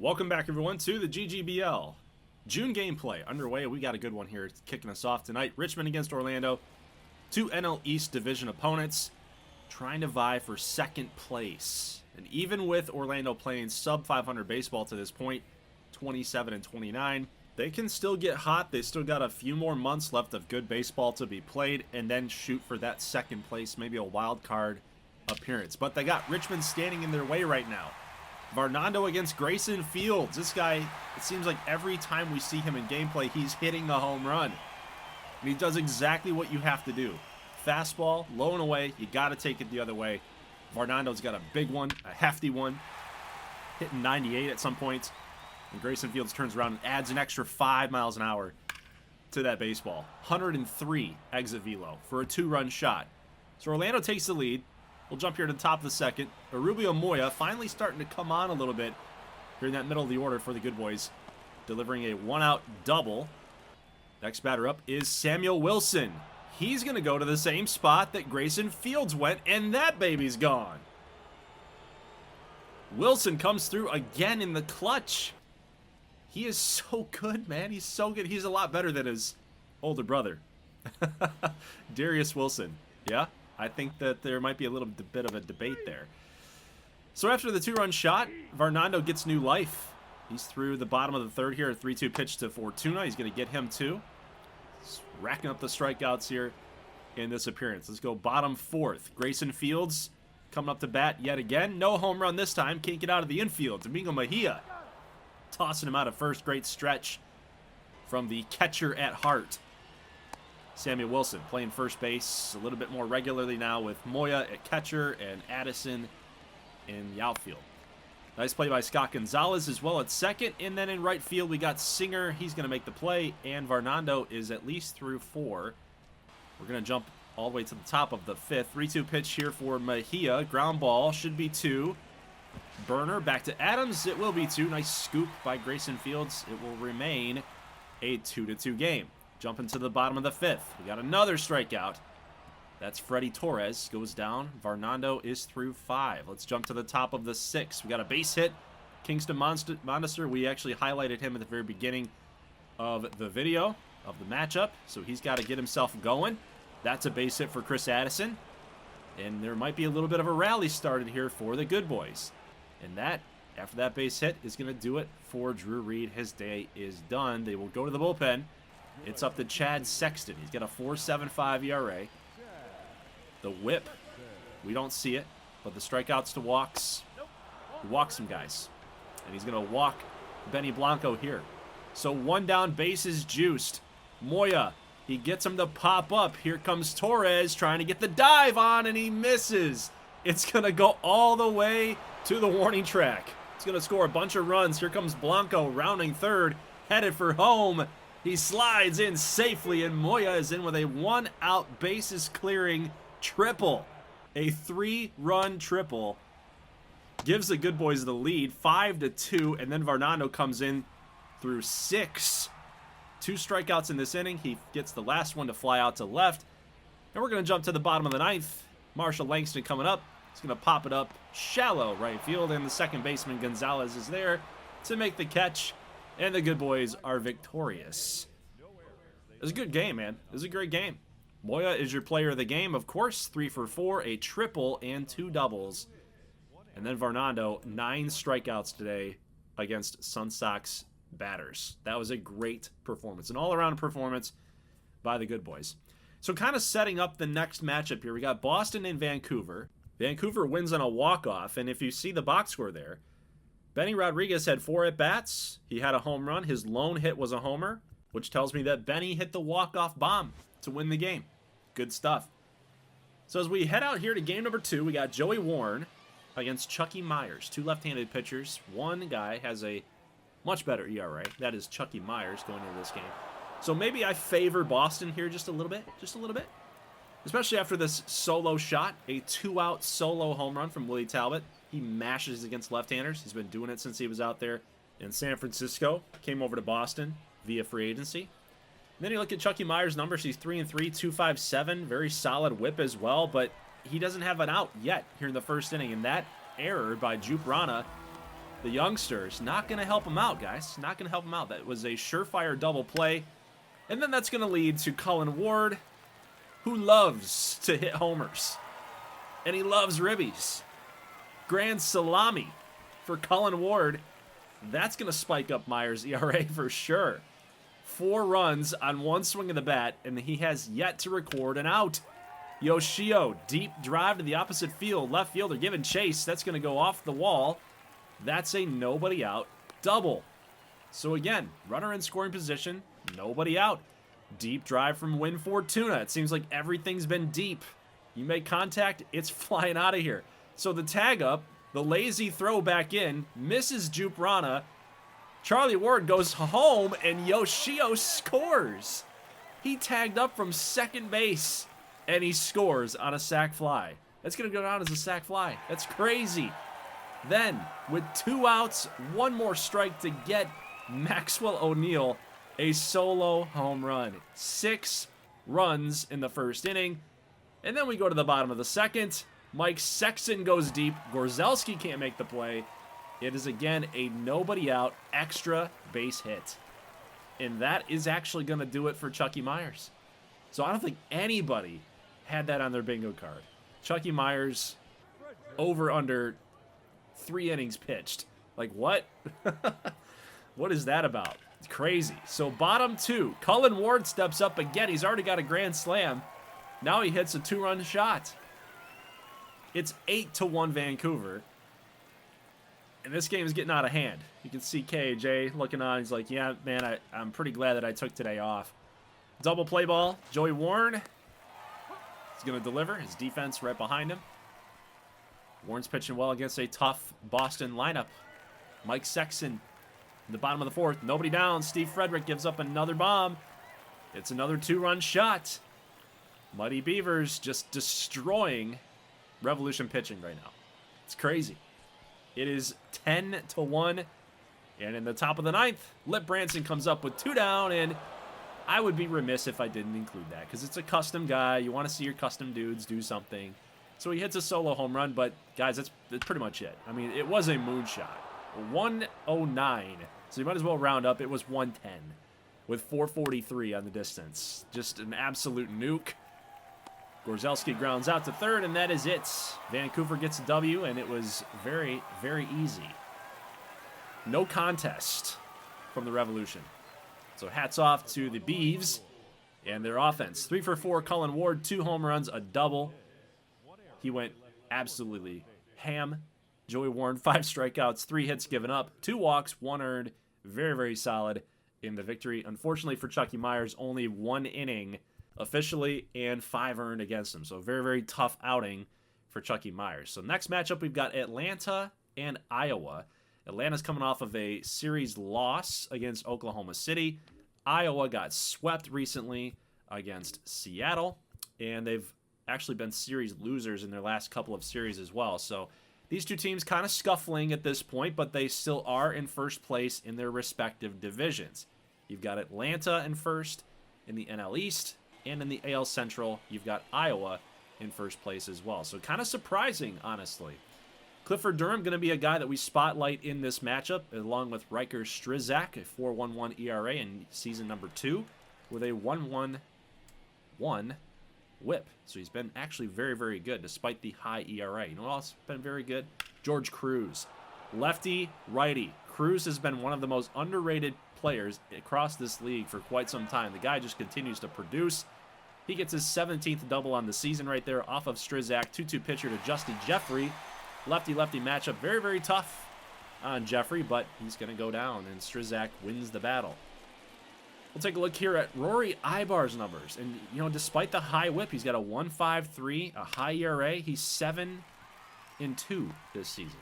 Welcome back, everyone, to the GGBL. June gameplay underway. We got a good one here. It's kicking us off tonight. Richmond against Orlando. Two NL East division opponents trying to vie for second place. And even with Orlando playing sub 500 baseball to this point, 27 and 29, they can still get hot. They still got a few more months left of good baseball to be played and then shoot for that second place, maybe a wild card appearance. But they got Richmond standing in their way right now. Varnado against Grayson Fields. This guy, it seems like every time we see him in gameplay, he's hitting a home run. And he does exactly what you have to do. Fastball, low and away, you got to take it the other way. Varnado's got a big one, a hefty one, hitting 98 at some points. And Grayson Fields turns around and adds an extra 5 miles an hour to that baseball. 103 exit velo for a 2-run shot. So Orlando takes the lead. We'll jump here to the top of the second. Arubio Moya finally starting to come on a little bit here in that middle of the order for the good boys, delivering a 1-out double. Next batter up is Samuel Wilson. He's going to go to the same spot that Grayson Fields went, and that baby's gone. Wilson comes through again in the clutch. He is so good, man. He's so good. He's a lot better than his older brother, Darius Wilson. Yeah? I think that there might be a little bit of a debate there. So after the 2-run shot, Varnado gets new life. He's through the bottom of the third here. A 3-2 pitch to Fortuna. He's going to get him too. He's racking up the strikeouts here in this appearance. Let's go bottom fourth. Grayson Fields coming up to bat yet again. No home run this time. Can't get out of the infield. Domingo Mejia tossing him out of first. Great stretch from the catcher at heart, Samuel Wilson, playing first base a little bit more regularly now with Moya at catcher and Addison in the outfield. Nice play by Scott Gonzalez as well at second. And then in right field, we got Singer. He's going to make the play. And Varnado is at least through 4. We're going to jump all the way to the top of the 5th. 3-2 pitch here for Mejia. Ground ball should be 2. Burner back to Adams. It will be 2. Nice scoop by Grayson Fields. It will remain a 2-2 game. Jumping to the bottom of the 5th. We got another strikeout. That's Freddie Torres. Goes down. Varnado is through 5. Let's jump to the top of the 6th. We got a base hit. Kingston Monster. We actually highlighted him at the very beginning of the video of the matchup. So he's got to get himself going. That's a base hit for Chris Addison. And there might be a little bit of a rally started here for the good boys. And that, after that base hit, is going to do it for Drew Reed. His day is done. They will go to the bullpen. It's up to Chad Sexton. He's got a 4.75 ERA. The whip, we don't see it, but the strikeouts to walks, he walks some guys. And he's going to walk Benny Blanco here. So 1 down, bases juiced. Moya, he gets him to pop up. Here comes Torres trying to get the dive on, and he misses. It's going to go all the way to the warning track. It's going to score a bunch of runs. Here comes Blanco rounding third, headed for home. He slides in safely, and Moya is in with a 1-out bases clearing triple. A 3-run triple gives the good boys the lead, 5-2, and then Varnado comes in through 6. 2 strikeouts in this inning. He gets the last one to fly out to left. And we're going to jump to the bottom of the 9th. Marshall Langston coming up. He's going to pop it up shallow right field, and the second baseman Gonzalez is there to make the catch. And the good boys are victorious. It was a good game, man. It was a great game. Moya is your player of the game, of course. 3 for 4, a triple, and 2 doubles. And then Varnado, 9 strikeouts today against Sun Sox batters. That was a great performance. An all-around performance by the good boys. So kind of setting up the next matchup here. We got Boston and Vancouver. Vancouver wins on a walk-off, and if you see the box score there, Benny Rodriguez had 4 at-bats. He had a home run. His lone hit was a homer, which tells me that Benny hit the walk-off bomb to win the game. Good stuff. So as we head out here to game number 2, we got Joey Warren against Chucky Myers. 2 left-handed pitchers. One guy has a much better ERA. That is Chucky Myers going into this game. So maybe I favor Boston here just a little bit. Just a little bit. Especially after this solo shot. A 2-out solo home run from Willie Talbot. He mashes against left-handers. He's been doing it since he was out there in San Francisco. Came over to Boston via free agency. And then you look at Chucky Myers' numbers. He's 3-3, 2.57. Very solid whip as well, but he doesn't have an out yet here in the first inning. And that error by Jupe Rana the youngsters. Not going to help him out, guys. Not going to help him out. That was a surefire double play. And then that's going to lead to Cullen Ward, who loves to hit homers. And he loves ribbies. Grand salami for Cullen Ward. That's going to spike up Myers' ERA for sure. 4 runs on 1 swing of the bat, and he has yet to record an out. Yoshio, deep drive to the opposite field. Left fielder giving chase. That's going to go off the wall. That's a nobody out double. So again, runner in scoring position, nobody out. Deep drive from Win Fortuna. It seems like everything's been deep. You make contact, it's flying out of here. So the tag up, the lazy throw back in, misses Juprana. Charlie Ward goes home, and Yoshio scores. He tagged up from second base, and he scores on a sac fly. That's going to go down as a sac fly. That's crazy. Then, with 2 outs, 1 more strike to get Maxwell O'Neal a solo home run. 6 runs in the first inning. And then we go to the bottom of the second. Mike Sexton goes deep. Gorzelski can't make the play. It is again a nobody out extra base hit. And that is actually going to do it for Chucky Myers. So I don't think anybody had that on their bingo card. Chucky Myers over under 3 innings pitched. Like what? What is that about? It's crazy. So bottom 2, Cullen Ward steps up again. He's already got a grand slam. Now he hits a 2-run shot. It's 8-1 Vancouver. And this game is getting out of hand. You can see KJ looking on. He's like, yeah, man, I'm pretty glad that I took today off. Double play ball. Joey Warren. He's going to deliver. His defense right behind him. Warren's pitching well against a tough Boston lineup. Mike Sexton in the bottom of the 4th. Nobody down. Steve Frederick gives up another bomb. It's another 2-run shot. Muddy Beavers just destroying Revolution pitching right now. It's crazy. It is 10-1. And in the top of the 9th, Lip Branson comes up with 2 down, and I would be remiss if I didn't include that because it's a custom guy. You want to see your custom dudes do something. So he hits a solo home run, but guys, that's pretty much it. I mean, it was a moonshot. 109. So you might as well round up. It was 110 with 443 on the distance. Just an absolute nuke. Gorzelski grounds out to third, and that is it. Vancouver gets a W, and it was very, very easy. No contest from the Revolution. So hats off to the Beavs and their offense. 3 for 4, Cullen Ward, 2 home runs, a double. He went absolutely ham. Joey Warren, 5 strikeouts, 3 hits given up, 2 walks, 1 earned. Very, very solid in the victory. Unfortunately for Chucky Myers, only 1 inning officially and 5 earned against him. So very, very tough outing for Chucky Myers. So next matchup, we've got Atlanta and Iowa. Atlanta's coming off of a series loss against Oklahoma City. Iowa got swept recently against Seattle, and they've actually been series losers in their last couple of series as well. So these two teams kind of scuffling at this point, but they still are in first place in their respective divisions. You've got Atlanta in first in the NL East, and in the AL Central, you've got Iowa in first place as well. So kind of surprising, honestly. Clifford Durham going to be a guy that we spotlight in this matchup, along with Riker Strizak, a 4.11 ERA in season number 2, with a 1.11 whip. So he's been actually very, very good, despite the high ERA. You know what else has been very good? George Cruz. Lefty, righty. Cruz has been one of the most underrated players across this league for quite some time. The guy just continues to produce. He gets his 17th double on the season right there off of Strizak. 2-2 pitcher to Justy Jeffrey. Lefty-lefty matchup. Very, very tough on Jeffrey, but he's going to go down, and Strizak wins the battle. We'll take a look here at Rory Ibar's numbers. And, you know, despite the high whip, he's got a 1.53, a high ERA. He's 7-2 this season.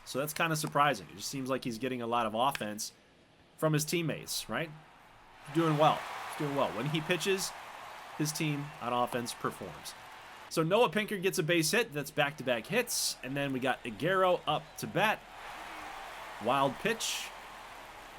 So that's kind of surprising. It just seems like he's getting a lot of offense from his teammates, right? Doing well. He's doing well. When he pitches, his team on offense performs. So Noah Pinker gets a base hit. That's back-to-back hits. And then we got Aguero up to bat. Wild pitch.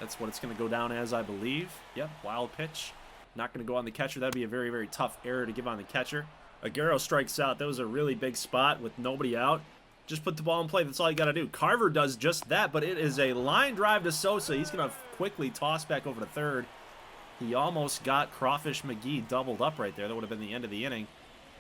That's what it's going to go down as, I believe. Yep, wild pitch. Not going to go on the catcher. That'd be a very, very tough error to give on the catcher. Aguero strikes out. That was a really big spot with nobody out. Just put the ball in play. That's all you got to do. Carver does just that, but it is a line drive to Sosa. He's going to quickly toss back over to third. He almost got Crawfish McGee doubled up right there. That would have been the end of the inning.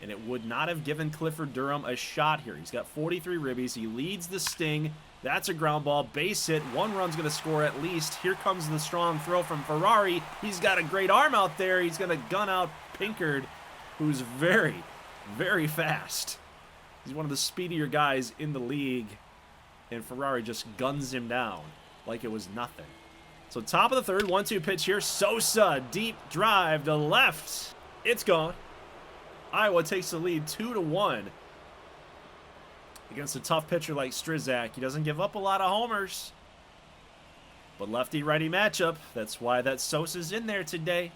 And it would not have given Clifford Durham a shot here. He's got 43 ribbies. He leads the Sting. That's a ground ball. Base hit. One run's going to score at least. Here comes the strong throw from Ferrari. He's got a great arm out there. He's going to gun out Pinkard, who's very, very fast. He's one of the speedier guys in the league. And Ferrari just guns him down like it was nothing. So top of the third, 1-2 pitch here. Sosa, deep drive to left. It's gone. Iowa takes the lead 2-1 against a tough pitcher like Strizak. He doesn't give up a lot of homers, but lefty-righty matchup. That's why that Sosa's in there today.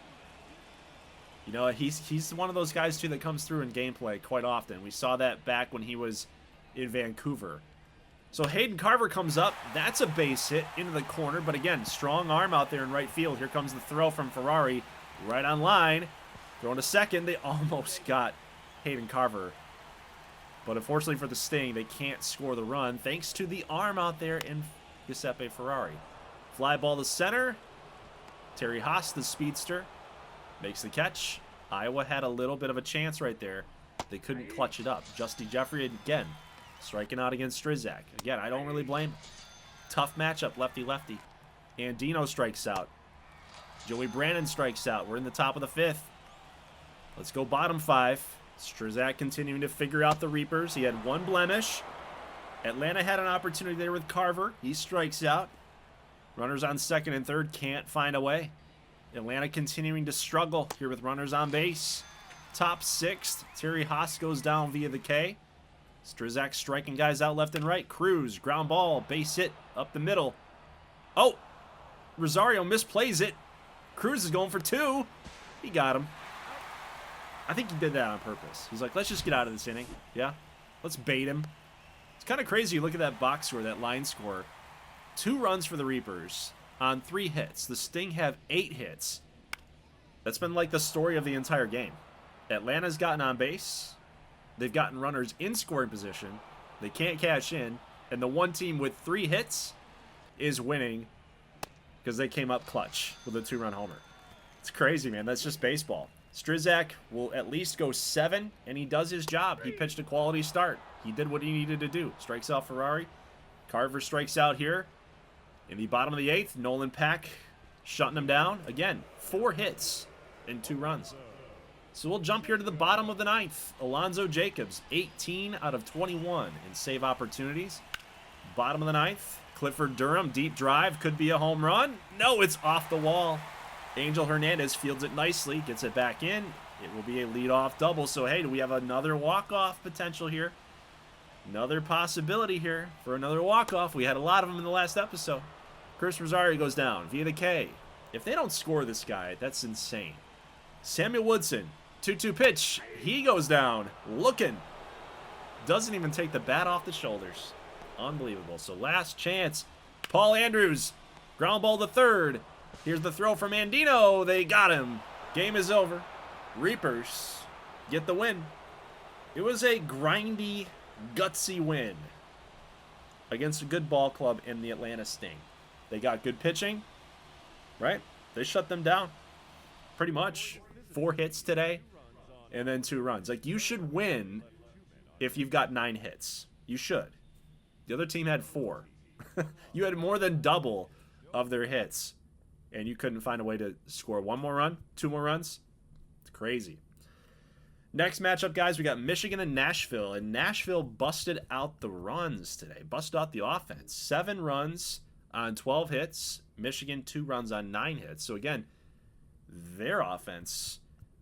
You know, he's one of those guys too that comes through in gameplay quite often. We saw that back when he was in Vancouver. So Hayden Carver comes up. That's a base hit into the corner, but again, strong arm out there in right field. Here comes the throw from Ferrari, right on line. Throwing to second, they almost got Hayden Carver. But unfortunately for the Sting, they can't score the run thanks to the arm out there in Giuseppe Ferrari. Fly ball to center. Terry Haas, the speedster, makes the catch. Iowa had a little bit of a chance right there. They couldn't clutch it up. Justy Jeffrey again, striking out against Strizak. Again, I don't really blame him. Tough matchup, lefty-lefty. Andino strikes out. Joey Brandon strikes out. We're in the top of the fifth. Let's go bottom five. Strizak continuing to figure out the Reapers. He had one blemish. Atlanta had an opportunity there with Carver. He strikes out. Runners on second and third can't find a way. Atlanta continuing to struggle here with runners on base. Top sixth. Terry Haas goes down via the K. Strizak striking guys out left and right. Cruz, ground ball, base hit up the middle. Oh! Rosario misplays it. Cruz is going for two. He got him. I think he did that on purpose. He's like, let's just get out of this inning. Yeah? Let's bait him. It's kind of crazy. You look at that box score, that line score. 2 runs for the Reapers on 3 hits. The Sting have 8 hits. That's been like the story of the entire game. Atlanta's gotten on base. They've gotten runners in scoring position. They can't cash in. And the one team with 3 hits is winning because they came up clutch with a 2-run homer. It's crazy, man. That's just baseball. Strizak will at least go 7, and he does his job. He pitched a quality start. He did what he needed to do. Strikes out Ferrari. Carver strikes out here. In the bottom of the 8th, Nolan Pack shutting him down. Again, 4 hits and 2 runs. So we'll jump here to the bottom of the 9th. Alonzo Jacobs, 18 out of 21 in save opportunities. Bottom of the 9th, Clifford Durham, deep drive. Could be a home run. No, it's off the wall. Angel Hernandez fields it nicely, gets it back in. It will be a leadoff double. So, hey, do we have another walk-off potential here? Another possibility here for another walk-off. We had a lot of them in the last episode. Chris Rosario goes down via the K. If they don't score this guy, that's insane. Samuel Woodson, 2-2 pitch. He goes down, looking. Doesn't even take the bat off the shoulders. Unbelievable. So last chance. Paul Andrews, ground ball to third. Here's the throw from Andino. They got him. Game is over. Reapers get the win. It was a grindy, gutsy win against a good ball club in the Atlanta Sting. They got good pitching, right? They shut them down pretty much. 4 hits today and then 2 runs. Like, you should win if you've got 9 hits. You should. The other team had 4. You had more than double of their hits, and you couldn't find a way to score 1 more run, 2 more runs. It's crazy. Next matchup, guys, we got Michigan and Nashville. And Nashville busted out the runs today. Busted out the offense. 7 runs on 12 hits. Michigan, 2 runs on 9 hits. So, again, their offense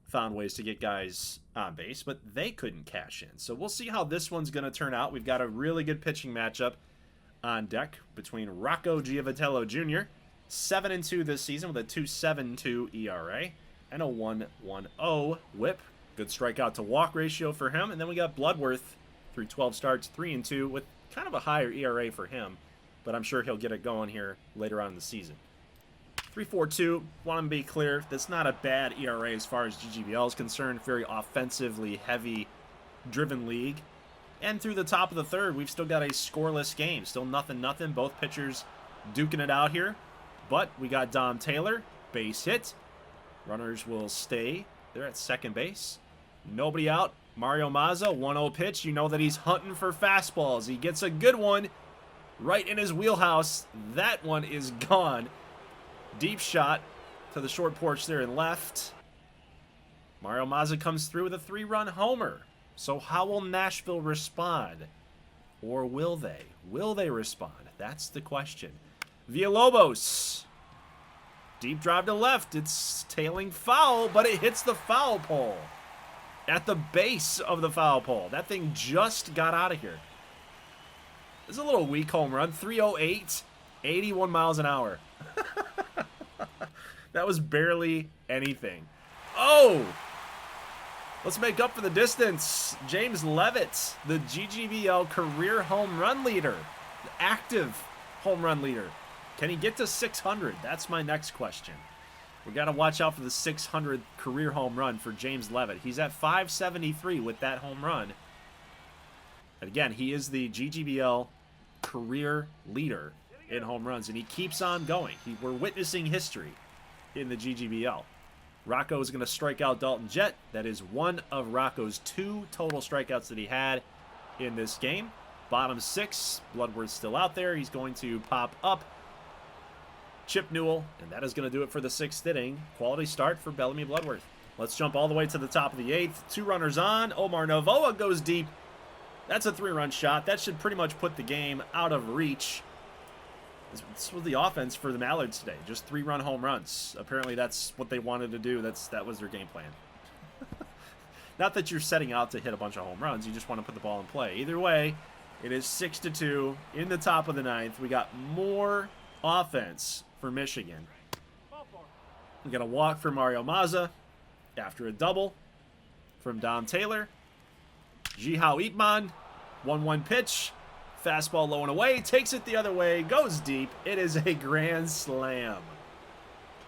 found ways to get guys on base, but they couldn't cash in. So we'll see how this one's going to turn out. We've got a really good pitching matchup on deck between Rocco Giavatello Jr., 7-2 this season with a 2.72 ERA and a 1.10 whip. Good strikeout to walk ratio for him. And then we got Bloodworth through 12 starts, 3-2 with kind of a higher ERA for him, but I'm sure he'll get it going here later on in the season. 3.42, want to be clear, that's not a bad ERA as far as GGBL is concerned. Very offensively heavy driven league. And through the top of the third, we've still got a scoreless game. Still nothing. Both pitchers duking it out here. But we got Dom Taylor, base hit. Runners will stay. They're at second base. Nobody out. Mario Mazza, 1-0 pitch. You know that he's hunting for fastballs. He gets a good one right in his wheelhouse. That one is gone. Deep shot to the short porch there and left. Mario Mazza comes through with a 3-run homer. So how will Nashville respond? Or will they? Will they respond? That's the question. Villalobos. Deep drive to left. It's tailing foul, but it hits the foul pole. At the base of the foul pole. That thing just got out of here. This is a little weak home run. 308, 81 miles an hour. That was barely anything. Oh! Let's make up for the distance. James Levitt, the GGBL career home run leader. The active home run leader. Can he get to 600? That's my next question. We got to watch out for the 600th career home run for James Levitt. He's at 573 with that home run. And again, he is the GGBL career leader in home runs, and he keeps on going. We're witnessing history in the GGBL. Rocco is going to strike out Dalton Jett. That is one of Rocco's 2 total strikeouts that he had in this game. Bottom 6, Bloodworth's still out there. He's going to pop up Chip Newell, and that is going to do it for the 6th inning. Quality start for Bellamy Bloodworth. Let's jump all the way to the top of the 8th. 2 runners on. Omar Novoa goes deep. That's a 3-run shot. That should pretty much put the game out of reach. This was the offense for the Mallards today. Just 3-run home runs. Apparently that's what they wanted to do. That was their game plan. Not that you're setting out to hit a bunch of home runs. You just want to put the ball in play. Either way, it is 6-2 in the top of the 9th. We got more offense for Michigan. We got a walk for Mario Mazza after a double from Dom Taylor. Jihao Ipman, 1-1 pitch. Fastball low and away, takes it the other way, goes deep. It is a grand slam.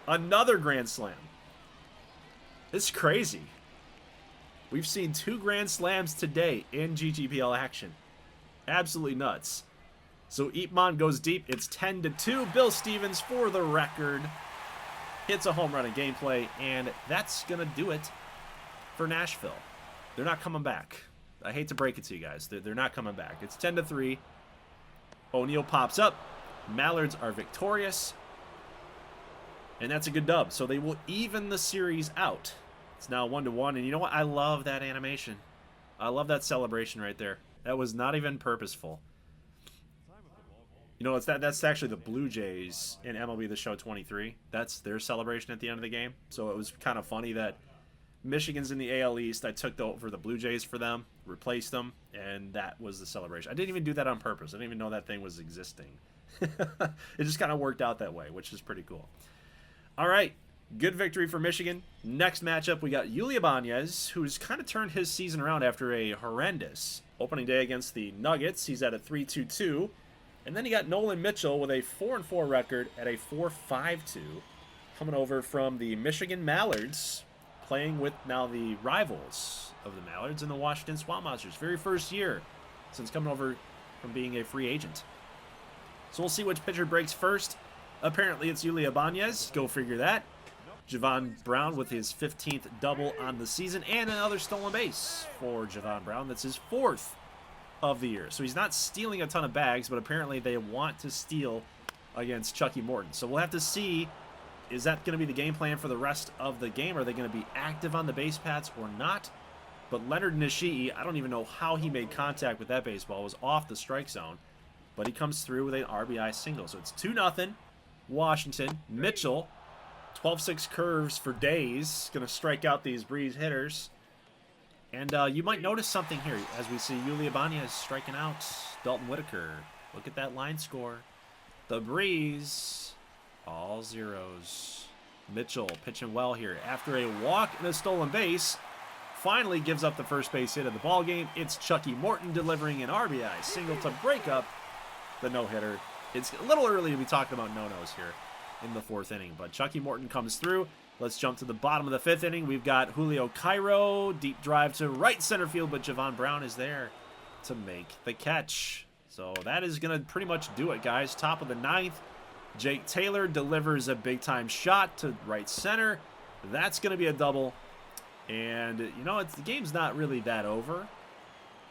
Another grand slam. It's crazy. We've seen 2 grand slams today in GGBL action. Absolutely nuts. So Ipman goes deep. It's 10-2. Bill Stevens, for the record, hits a home run in gameplay, and that's going to do it for Nashville. They're not coming back. I hate to break it to you guys. They're not coming back. It's 10-3. O'Neal pops up. Mallards are victorious. And that's a good dub. So they will even the series out. It's now 1-1. And you know what? I love that animation. I love that celebration right there. That was not even purposeful. You know, that's actually the Blue Jays in MLB The Show 23. That's their celebration at the end of the game. So it was kind of funny that Michigan's in the AL East. I took over the Blue Jays for them, replaced them, and that was the celebration. I didn't even do that on purpose. I didn't even know that thing was existing. It just kind of worked out that way, which is pretty cool. All right, good victory for Michigan. Next matchup, we got Yuli Ibanez, who's kind of turned his season around after a horrendous opening day against the Nuggets. He's at a 3.22. And then you got Nolan Mitchell with a 4-4 record at a 4.52, coming over from the Michigan Mallards, playing with now the rivals of the Mallards and the Washington Swamp Monsters. Very first year since coming over from being a free agent. So we'll see which pitcher breaks first. Apparently it's Yuli Ibanez. Go figure that. Javon Brown with his 15th double on the season and another stolen base for Javon Brown. That's his 4th of the year. So he's not stealing a ton of bags, but apparently they want to steal against Chucky Morton. So we'll have to see, is that going to be the game plan for the rest of the game? Are they going to be active on the base paths or not? But Leonard Nishii, I don't even know how he made contact with that baseball. It was off the strike zone, but he comes through with an RBI single. So it's 2-0 Washington. Mitchell, 12-6 curves for days, going to strike out these Breeze hitters. And you might notice something here as we see Yuli Ibanez striking out Dalton Whitaker. Look at that line score. The Breeze, all zeros. Mitchell pitching well here. After a walk and a stolen base, finally gives up the first base hit of the ballgame. It's Chucky Morton delivering an RBI single to break up the no-hitter. It's a little early to be talking about no-nos here in the 4th inning, but Chucky Morton comes through. Let's jump to the bottom of the 5th inning. We've got Julio Cairo, deep drive to right center field, but Javon Brown is there to make the catch. So that is going to pretty much do it, guys. Top of the 9th. Jake Taylor delivers a big-time shot to right center. That's going to be a double. And, you know, the game's not really that over.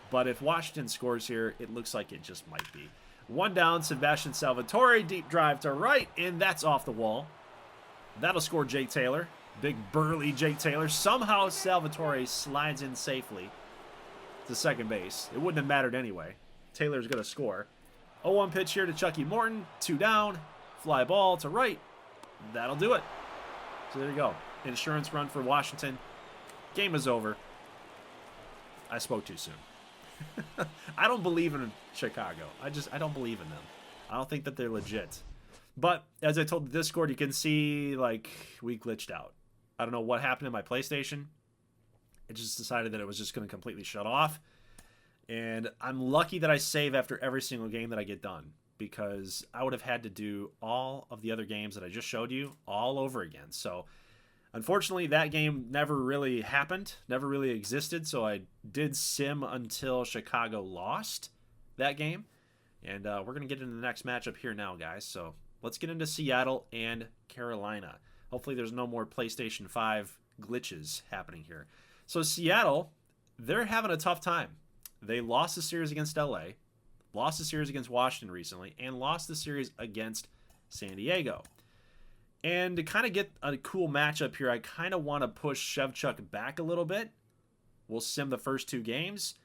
But if Washington scores here, it looks like it just might be. 1 down, Sebastian Salvatore. Deep drive to right, and that's off the wall. That'll score Jake Taylor. Big burly Jake Taylor. Somehow Salvatore slides in safely to second base. It wouldn't have mattered anyway. Taylor's going to score. 0-1 pitch here to Chucky Morton. 2 down. Fly ball to right. That'll do it. So there you go. Insurance run for Washington. Game is over. I spoke too soon. I don't believe in Chicago. I don't believe in them. I don't think that they're legit. But as I told the Discord, you can see, like, we glitched out. I don't know what happened in my PlayStation. It just decided that it was just going to completely shut off. And I'm lucky that I save after every single game that I get done, because I would have had to do all of the other games that I just showed you all over again. So unfortunately, that game never really happened, never really existed. So I did sim until Chicago lost that game. And we're going to get into the next matchup here now, guys. So let's get into Seattle and Carolina. Hopefully there's no more PlayStation 5 glitches happening here. So Seattle, they're having a tough time. They lost the series against LA, lost the series against Washington recently, and lost the series against San Diego. And to kind of get a cool matchup here, I kind of want to push Shevchuk back a little bit. We'll sim the first 2 games,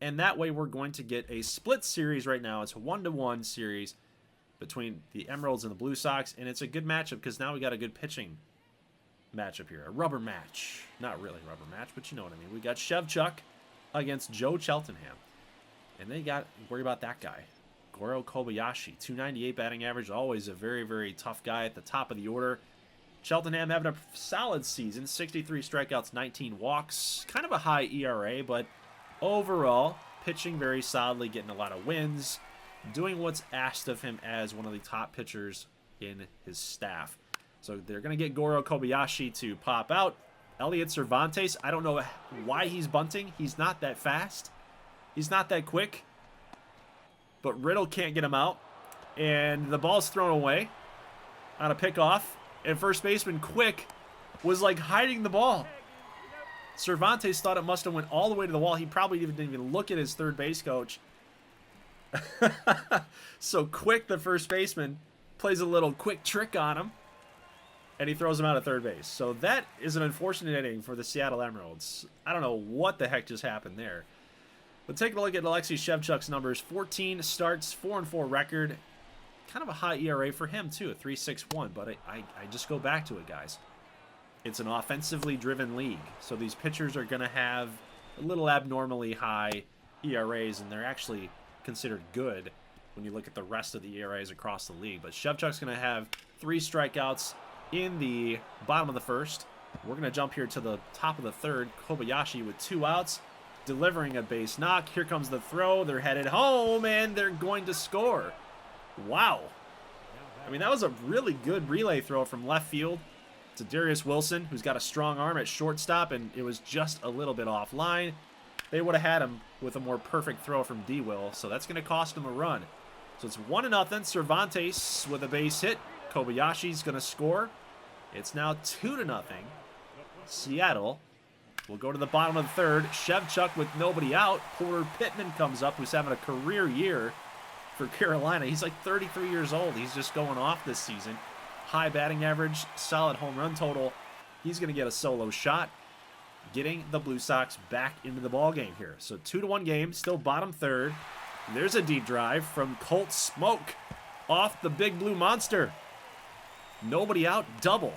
and that way we're going to get a split series right now. It's a 1-1 series between the Emeralds and the Blue Sox, and it's a good matchup because now we got a good pitching matchup here. A rubber match. Not really a rubber match, but you know what I mean. We got Shevchuk against Joe Cheltenham. And they got worry about that guy. Goro Kobayashi, 298 batting average, always a very, very tough guy at the top of the order. Cheltenham having a solid season, 63 strikeouts, 19 walks. Kind of a high ERA, but overall, pitching very solidly, getting a lot of wins, doing what's asked of him as one of the top pitchers in his staff. So they're going to get Goro Kobayashi to pop out. Elliot Cervantes, I don't know why he's bunting. He's not that fast. He's not that quick. But Riddle can't get him out. And the ball's thrown away on a pickoff. And first baseman Quick was like hiding the ball. Cervantes thought it must have went all the way to the wall. He probably didn't even look at his third base coach. So Quick, the first baseman, plays a little quick trick on him. And he throws him out at third base. So that is an unfortunate inning for the Seattle Emeralds. I don't know what the heck just happened there. But taking a look at Alexei Shevchuk's numbers. 14 starts, 4-4 record. Kind of a high ERA for him, too, at 3.61. But I just go back to it, guys. It's an offensively driven league. So these pitchers are going to have a little abnormally high ERAs. And they're actually considered good when you look at the rest of the ERAs across the league. But Shevchuk's going to have 3 strikeouts in the bottom of the first. We're going to jump here to the top of the third. Kobayashi with 2 outs, delivering a base knock. Here comes the throw. They're headed home, and they're going to score. Wow. I mean, that was a really good relay throw from left field to Darius Wilson, who's got a strong arm at shortstop, and it was just a little bit offline. They would have had him with a more perfect throw from D-Will, so that's going to cost him a run. So it's 1-0. Cervantes with a base hit. Kobayashi's going to score. It's now 2-0. Seattle will go to the bottom of the third. Shevchuk with nobody out. Porter Pittman comes up, who's having a career year for Carolina. He's like 33 years old. He's just going off this season. High batting average, solid home run total. He's going to get a solo shot, getting the Blue Sox back into the ball game here. So 2-1 game, still bottom third. There's a deep drive from Colt Smoke off the Big Blue Monster. Nobody out, double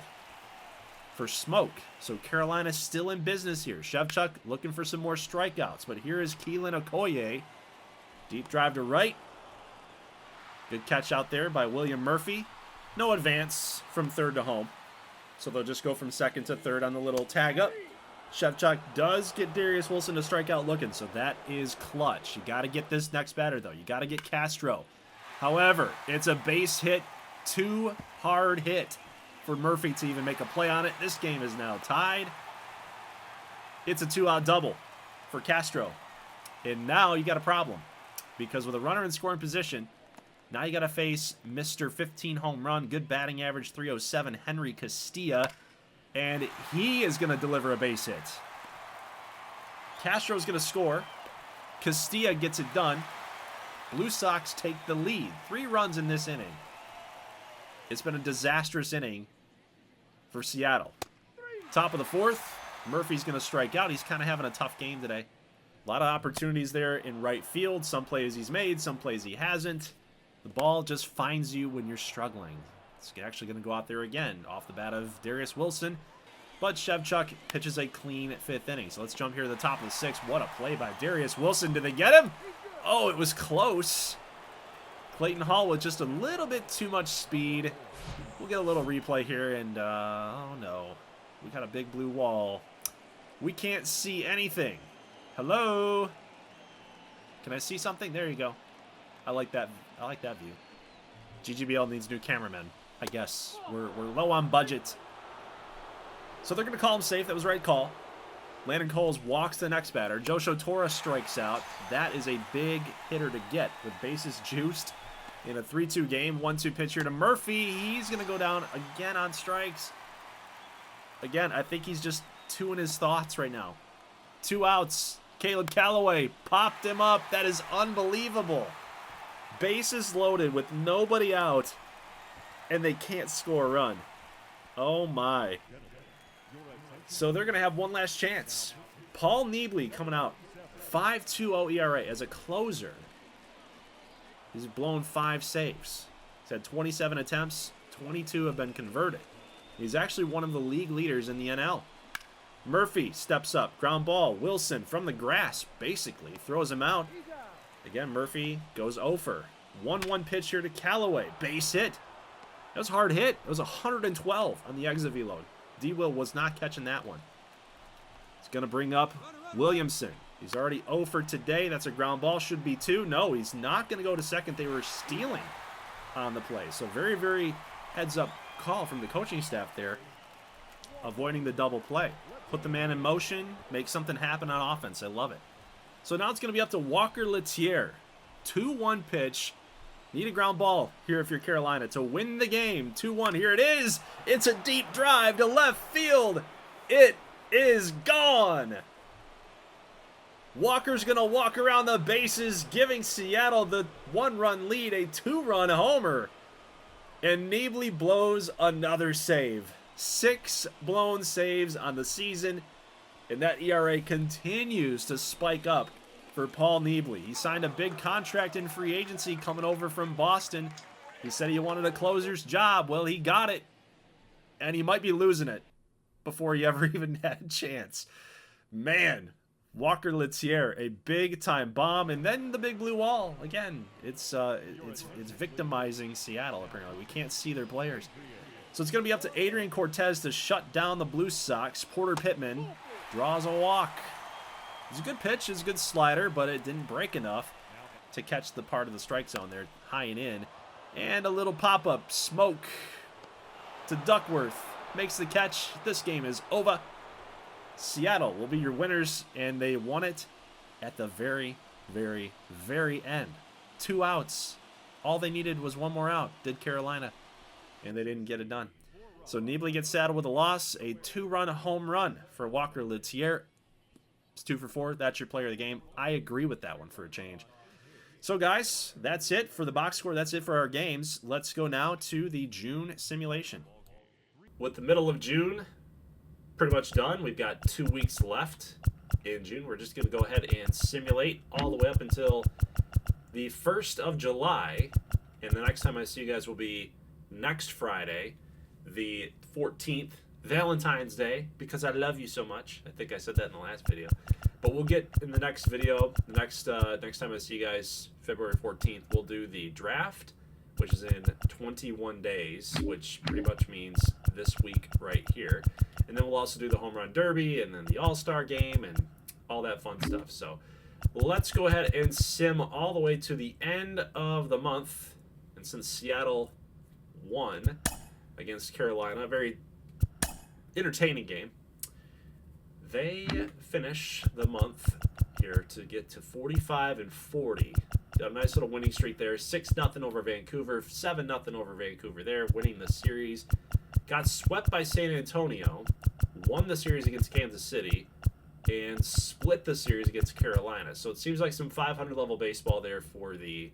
for Smoke. So Carolina's still in business here. Shevchuk looking for some more strikeouts, but here is Keelan Okoye. Deep drive to right. Good catch out there by William Murphy. No advance from third to home. So they'll just go from second to third on the little tag up. Shevchuk does get Darius Wilson to strike out looking, so that is clutch. You got to get this next batter, though. You got to get Castro. However, it's a base hit, too hard hit for Murphy to even make a play on it. This game is now tied. It's a 2-out double for Castro. And now you got a problem. Because with a runner in scoring position, now you got to face Mr. 15 home run, good batting average, 307, Henry Castilla. And he is going to deliver a base hit. Castro's going to score. Castilla gets it done. Blue Sox take the lead. 3 runs in this inning. It's been a disastrous inning for Seattle. Top of the 4th. Murphy's going to strike out. He's kind of having a tough game today. A lot of opportunities there in right field. Some plays he's made, some plays he hasn't. The ball just finds you when you're struggling. It's actually going to go out there again off the bat of Darius Wilson. But Shevchuk pitches a clean 5th inning. So let's jump here to the top of the 6th. What a play by Darius Wilson. Did they get him? Oh, it was close. Clayton Hall with just a little bit too much speed. We'll get a little replay here. And, oh no. We got a big blue wall. We can't see anything. Hello? Can I see something? There you go. I like that view. GGBL needs new cameramen, I guess. We're low on budget. So they're going to call him safe. That was the right call. Landon Coles walks the next batter. Joshua Torres strikes out. That is a big hitter to get with bases juiced in a 3-2 game. 1-2 pitch here to Murphy. He's going to go down again on strikes. Again, I think he's just two in his thoughts right now. 2 outs. Caleb Callaway popped him up. That is unbelievable. Bases loaded with nobody out, and they can't score a run. Oh, my. So they're going to have one last chance. Paul Neebly coming out. 5.20 ERA as a closer. He's blown 5 saves. He's had 27 attempts. 22 have been converted. He's actually one of the league leaders in the NL. Murphy steps up. Ground ball. Wilson from the grass, basically, throws him out. Again, Murphy goes over. 1-1 pitch here to Callaway. Base hit. That was a hard hit. It was 112 on the exit velo. D-Will was not catching that one. He's going to bring up Williamson. He's already 0 for today. That's a ground ball. Should be 2. No, he's not going to go to second. They were stealing on the play. So very, very heads-up call from the coaching staff there. Avoiding the double play. Put the man in motion. Make something happen on offense. I love it. So now it's going to be up to Walker Lettier. 2-1 pitch. Need a ground ball here if you're Carolina to win the game. 2-1. Here it is. It's a deep drive to left field. It is gone. Walker's going to walk around the bases, giving Seattle the 1-run lead, a 2-run homer. And Neebly blows another save. 6 blown saves on the season. And that ERA continues to spike up for Paul Neebly. He signed a big contract in free agency coming over from Boston. He said he wanted a closer's job. Well, he got it. And he might be losing it before he ever even had a chance. Man, Walker Lettier, a big-time bomb. And then the big blue wall. Again, it's victimizing Seattle, apparently. We can't see their players. So it's going to be up to Adrian Cortez to shut down the Blue Sox. Porter Pittman draws a walk. It's a good pitch. It's a good slider, but it didn't break enough to catch the part of the strike zone there, high and in. And a little pop-up smoke to Duckworth. Makes the catch. This game is over. Seattle will be your winners, and they won it at the very, very, very end. 2 outs. All they needed was 1 more out, did Carolina, and they didn't get it done. So Neebly gets saddled with a loss, a 2-run home run for Walker Lettier. It's 2 for 4. That's your player of the game. I agree with that one for a change. So, guys, that's it for the box score. That's it for our games. Let's go now to the June simulation. With the middle of June pretty much done, we've got 2 weeks left in June. We're just going to go ahead and simulate all the way up until the 1st of July. And the next time I see you guys will be next Friday, the 14th, Valentine's Day, because I love you so much. I think I said that in the last video. But we'll get in the next video, the next time I see you guys, February 14th, we'll do the draft, which is in 21 days, which pretty much means this week right here. And then we'll also do the Home Run Derby and then the All-Star Game and all that fun stuff. So let's go ahead and sim all the way to the end of the month. And since Seattle won against Carolina, a very entertaining game, they finish the month here to get to 45-40. Got a nice little winning streak there. 6-0 over Vancouver, 7-0 over Vancouver there, winning the series. Got swept by San Antonio, won the series against Kansas City, and split the series against Carolina. So it seems like some 500 level baseball there for the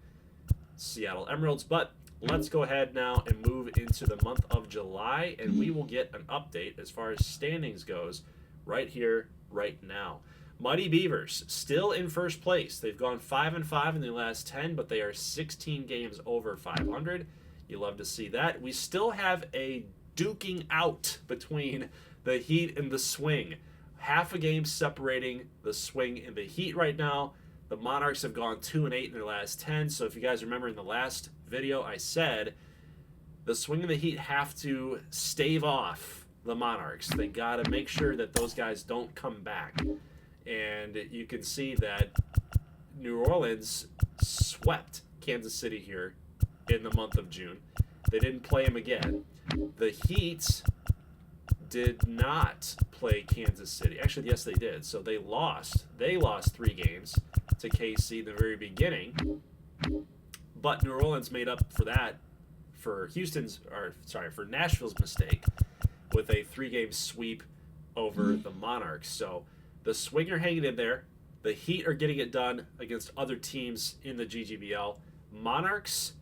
Seattle Emeralds. But let's go ahead now and move into the month of July, and we will get an update as far as standings goes right here, right now. Mighty Beavers still in first place. They've gone 5-5 in the last 10, but they are 16 games over 500. You love to see that. We still have a duking out between the Heat and the Swing. Half a game separating the Swing and the Heat right now. The Monarchs have gone 2-8 in their last 10. So if you guys remember in the last video, I said the Swing and the Heat have to stave off the Monarchs. They got to make sure that those guys don't come back. And you can see that New Orleans swept Kansas City here in the month of June. They didn't play them again. The Heat did not play Kansas City. Actually, yes, they did. So they lost. They lost 3 games to KC in the very beginning. But New Orleans made up for that for for Nashville's mistake with a 3-game sweep over the Monarchs. So the Swing are hanging in there. The Heat are getting it done against other teams in the GGBL. Monarchs,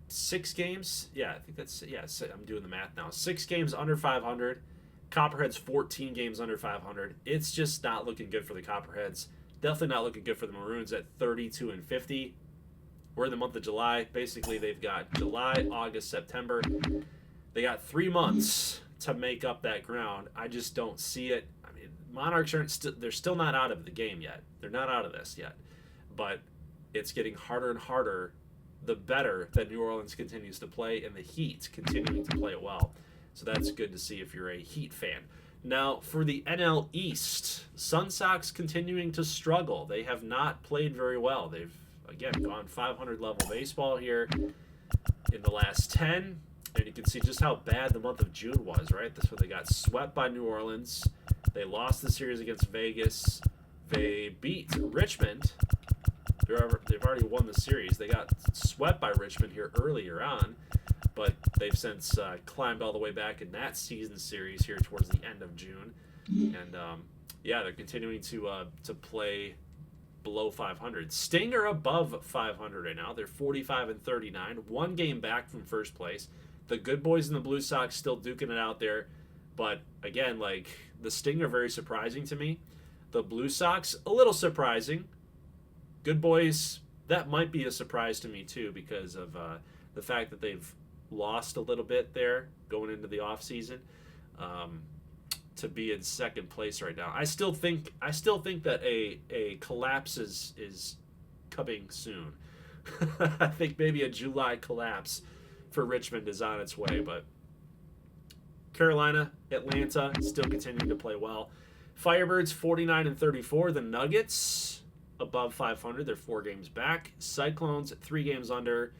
6 games. Yeah, I think that's, yeah, I'm doing the math now. 6 games under 500. Copperheads, 14 games under 500. It's just not looking good for the Copperheads. Definitely not looking good for the Maroons at 32-50. We're in the month of July. Basically, they've got July, August, September. They got 3 months to make up that ground. I just don't see it. I mean, Monarchs they're still not out of the game yet. They're not out of this yet. But it's getting harder and harder the better that New Orleans continues to play and the Heat continuing to play it well. So that's good to see if you're a Heat fan. Now, for the NL East, Sun Sox continuing to struggle. They have not played very well. They've, again, gone 500 level baseball here in the last 10. And you can see just how bad the month of June was, right? That's when they got swept by New Orleans. They lost the series against Vegas. They beat Richmond. They've already won the series. They got swept by Richmond here earlier on, but they've since climbed all the way back in that season series here towards the end of June. And, yeah, they're continuing to play below 500. Sting are above 500 right now. They're 45-39, 1 game back from first place. The Good Boys and the Blue Sox still duking it out there. But, again, like, the Sting are very surprising to me. The Blue Sox, a little surprising. Good Boys, that might be a surprise to me, too, because of the fact that they've lost a little bit there going into the offseason to be in second place right now. I still think that a collapse is coming soon. I think maybe a July collapse for Richmond is on its way, but Carolina, Atlanta still continuing to play well. Firebirds 49-34. The Nuggets above 500. They're 4 games back. Cyclones 3 games under.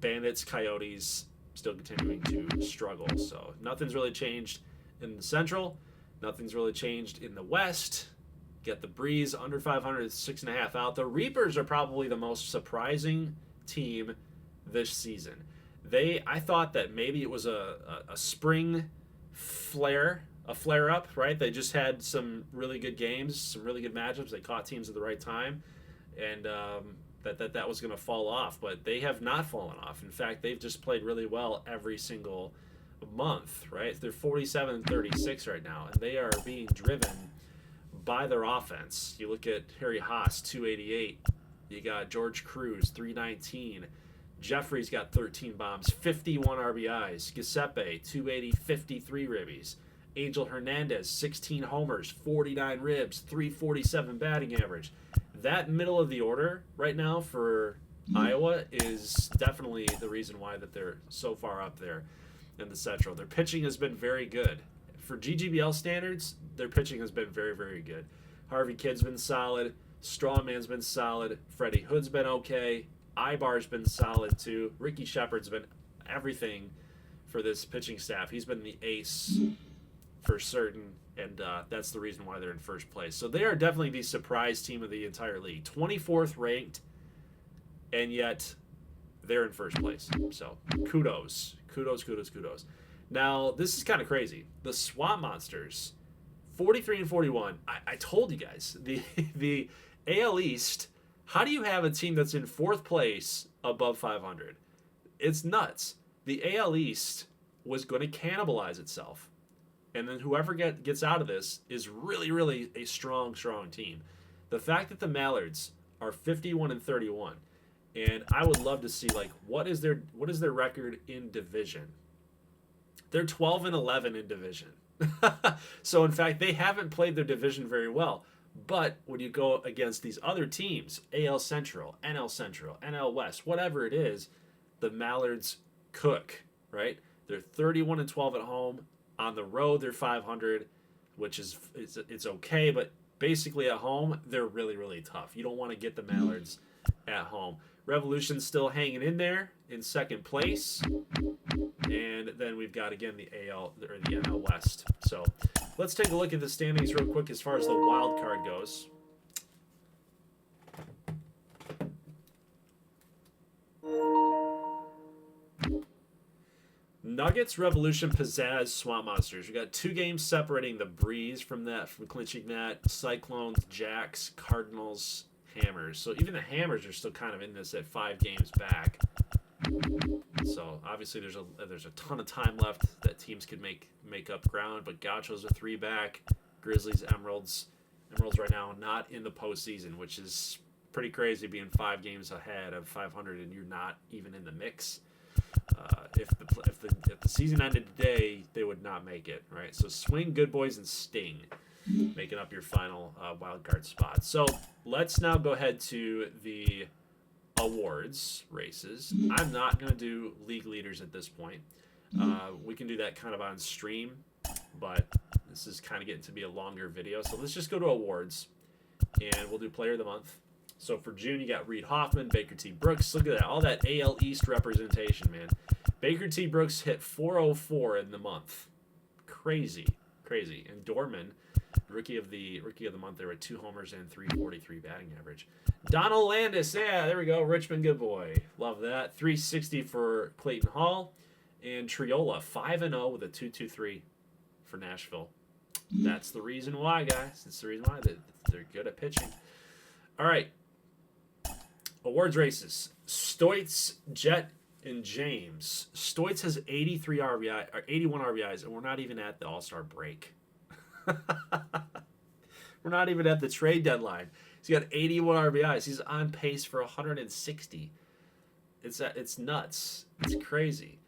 Bandits, Coyotes still continuing to struggle. So nothing's really changed in the Central. Nothing's really changed in the West. Get the Breeze under 500, 6.5 out. The Reapers are probably the most surprising team this season. I thought that maybe it was a spring flare up, right? They just had some really good games, some really good matchups. They caught teams at the right time, and that was going to fall off. But they have not fallen off. In fact, they've just played really well every single month, right? They're 47-36 right now, and they are being driven by their offense. You look at Harry Haas, 288. You got George Cruz, 319. Jeffrey's got 13 bombs, 51 RBIs. Giuseppe, 280, 53 ribbies. Angel Hernandez, 16 homers, 49 ribs, 347 batting average. That middle of the order right now for Iowa is definitely the reason why that they're so far up there in the Central. Their pitching has been very good. For GGBL standards, their pitching has been very, very good. Harvey Kidd's been solid. Strawman's been solid. Freddie Hood's been okay. Ibar's been solid too. Ricky Shepard's been everything for this pitching staff. He's been the ace for certain, and that's the reason why they're in first place. So they are definitely the surprise team of the entire league. 24th ranked, and yet they're in first place. So kudos. Now, this is kind of crazy. The Swamp Monsters, 43 and 41. I told you guys, the AL East, how do you have a team that's in fourth place above 500? It's nuts. The AL East was going to cannibalize itself. And then whoever gets out of this is really, really a strong team. The fact that the Mallards are 51 and 31, and I would love to see, like, what is their record in division? They're 12 and 11 in division. So in fact, they haven't played their division very well. But when you go against these other teams, AL Central, NL West, whatever it is, the Mallards cook, right? They're 31 and 12 at home. On the road, they're 500, which is it's okay, but basically at home, they're really, really tough. You don't want to get the Mallards at home. Revolution's still hanging in there in second place. And then we've got, again, the NL West. So let's take a look at the standings real quick as far as the wild card goes. Nuggets, Revolution, Pizzazz, Swamp Monsters. We got 2 games separating the Breeze from clinching that. Cyclones, Jacks, Cardinals, Hammers. So even the Hammers are still kind of in this at 5 games back. So obviously there's a ton of time left that teams could make up ground. But Gauchos are 3 back. Grizzlies, Emeralds right now not in the postseason, which is pretty crazy, being 5 games ahead of 500 and you're not even in the mix. If the season ended today, they would not make it, right? So Swing, Good Boys, and Sting making up your final wild card spot. So let's now go ahead to the awards races. I'm not going to do league leaders at this point. We can do that kind of on stream, but this is kind of getting to be a longer video. So let's just go to awards, and we'll do Player of the Month. So for June, you got Reed Hoffman, Baker T. Brooks. Look at that. All that AL East representation, man. Baker T. Brooks hit 404 in the month. Crazy. And Dorman, rookie of the month, there were 2 homers and 343 batting average. Donald Landis, yeah, there we go. Richmond, good boy. Love that. 360 for Clayton Hall. And Triola, 5-0 with a 2.23 for Nashville. That's the reason why, guys. That's the reason why they're good at pitching. All right. Awards races. Stoitz, Jet, and James. Stoitz has 81 RBIs, and we're not even at the All-Star break. We're not even at the trade deadline. He's got 81 RBIs. He's on pace for 160. It's nuts. It's crazy.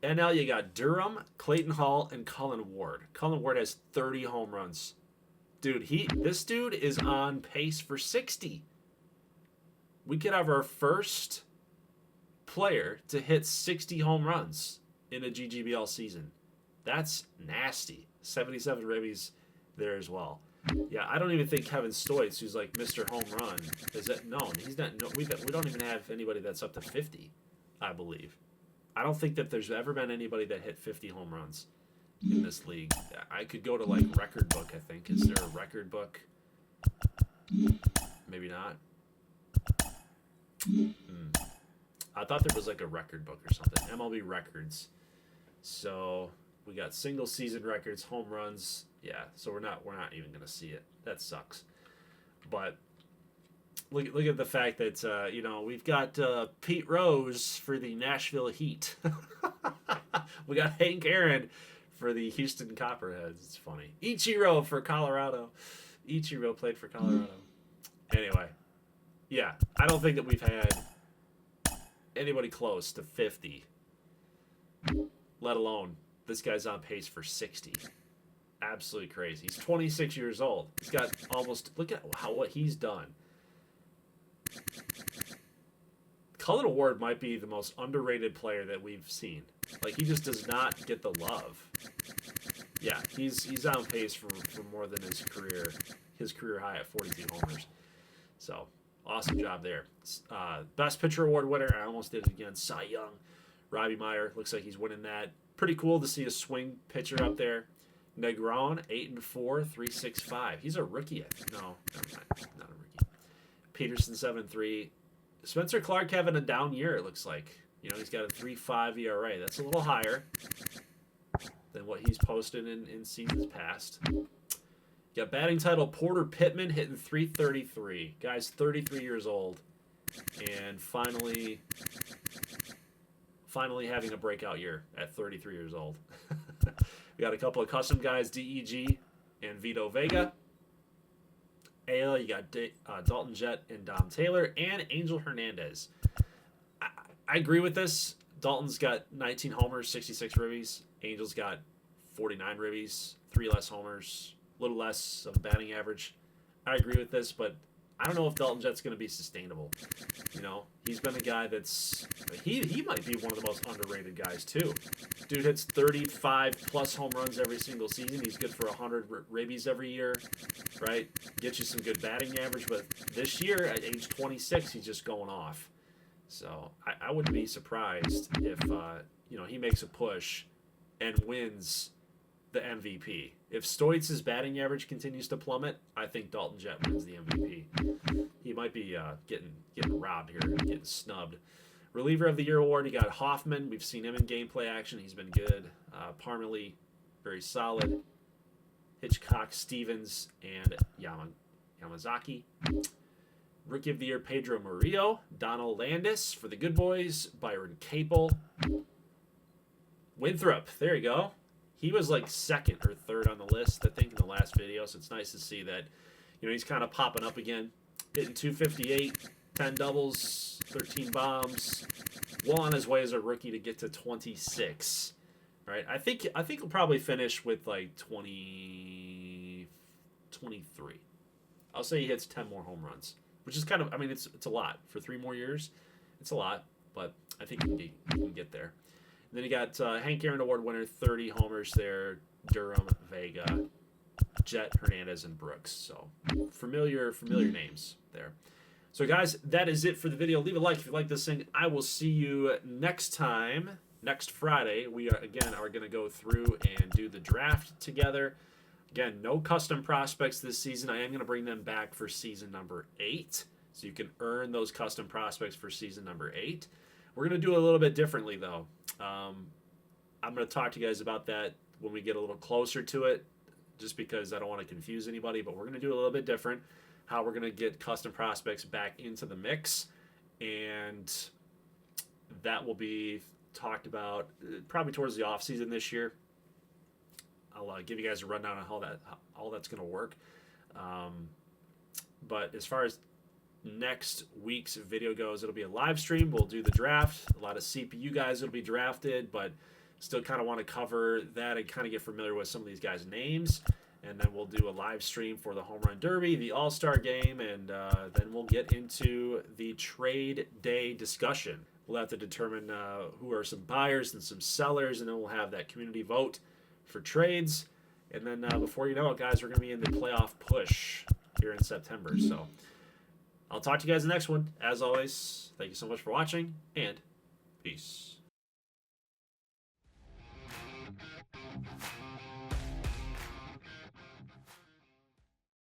NL, you got Durham, Clayton Hall, and Cullen Ward. Cullen Ward has 30 home runs. Dude, this dude is on pace for 60. We could have our first player to hit 60 home runs in a GGBL season. That's nasty. 77 ribbies there as well. Yeah, I don't even think Kevin Stoitz, who's like Mr. Home Run, is that? No, he's not. No, we don't even have anybody that's up to 50, I believe. I don't think that there's ever been anybody that hit 50 home runs in this league. I could go to like record book, I think. Is there a record book? Maybe not. I thought there was like a record book or something. MLB records. So we got single season records, home runs. Yeah, so we're not even gonna see it. That sucks. But look at the fact that we've got Pete Rose for the Nashville Heat. We got Hank Aaron for the Houston Copperheads. It's funny. Ichiro for Colorado. Ichiro played for Colorado. Anyway, yeah, I don't think that we've had anybody close to 50, let alone this guy's on pace for 60. Absolutely crazy. He's 26 years old. He's got almost, look at what he's done. Cullen Ward might be the most underrated player that we've seen. Like, he just does not get the love. Yeah, he's on pace for more than his career high at 42 homers. So, awesome job there. Best Pitcher Award winner, I almost did it again, Cy Young. Robbie Meyer, looks like he's winning that. Pretty cool to see a swing pitcher up there. Negron, 8-4, 3.65. He's a rookie. No, never mind. Not a rookie. Peterson, 7.3. Spencer Clark having a down year, it looks like. You know, he's got a 3.5 ERA. That's a little higher than what he's posted in seasons past. You got batting title Porter Pittman hitting 333. Guy's 33 years old and finally having a breakout year at 33 years old. We got a couple of custom guys, DEG and Vito Vega. AL, you got Dalton Jett and Dom Taylor and Angel Hernandez. I agree with this. Dalton's got 19 homers, 66 ribbies. Angel's got 49 ribbies, 3 less homers, a little less of batting average. I agree with this, but I don't know if Dalton Jett's going to be sustainable. You know, he's been a guy that's he might be one of the most underrated guys too. Dude hits 35 plus home runs every single season. He's good for 100 ribbies every year, right? Gets you some good batting average, but this year at age 26, he's just going off. So I wouldn't be surprised if you know, he makes a push and wins the MVP. If Stoitz's batting average continues to plummet, I think Dalton Jett wins the MVP. He might be getting robbed here, getting snubbed. Reliever of the Year award, you got Hoffman. We've seen him in gameplay action. He's been good. Parmalee, very solid. Hitchcock, Stevens, and Yamazaki. Rookie of the Year, Pedro Murillo. Donald Landis for the Good Boys. Byron Capel. Winthrop, there you go. He was like second or third on the list, I think, in the last video, so it's nice to see that, you know, he's kind of popping up again. Hitting 258, 10 doubles, 13 bombs. Well on his way as a rookie to get to 26. Right? I think he'll probably finish with like 23. I'll say he hits 10 more home runs, which is kind of, I mean, it's a lot. For 3 more years, it's a lot, but I think he can get there. And then you got Hank Aaron Award winner, 30 homers there, Durham, Vega, Jett, Hernandez, and Brooks. So familiar names there. So guys, that is it for the video. Leave a like if you like this thing. I will see you next time, next Friday. We are going to go through and do the draft together. Again, no custom prospects this season. I am going to bring them back for season number 8. So you can earn those custom prospects for season number 8. We're going to do it a little bit differently, though. I'm going to talk to you guys about that when we get a little closer to it, just because I don't want to confuse anybody, but we're going to do it a little bit different, how we're going to get custom prospects back into the mix, and that will be talked about probably towards the off season this year. I'll give you guys a rundown on how all that's going to work. But as far as next week's video goes, it'll be a live stream. We'll do the draft. A lot of CPU guys will be drafted, but still kind of want to cover that and kind of get familiar with some of these guys' names. And then we'll do a live stream for the Home Run Derby, the All-Star Game, and then we'll get into the trade day discussion. We'll have to determine who are some buyers and some sellers, and then we'll have that community vote for trades. And then before you know it, guys, we're going to be in the playoff push here in September. So I'll talk to you guys in the next one. As always, thank you so much for watching, and peace.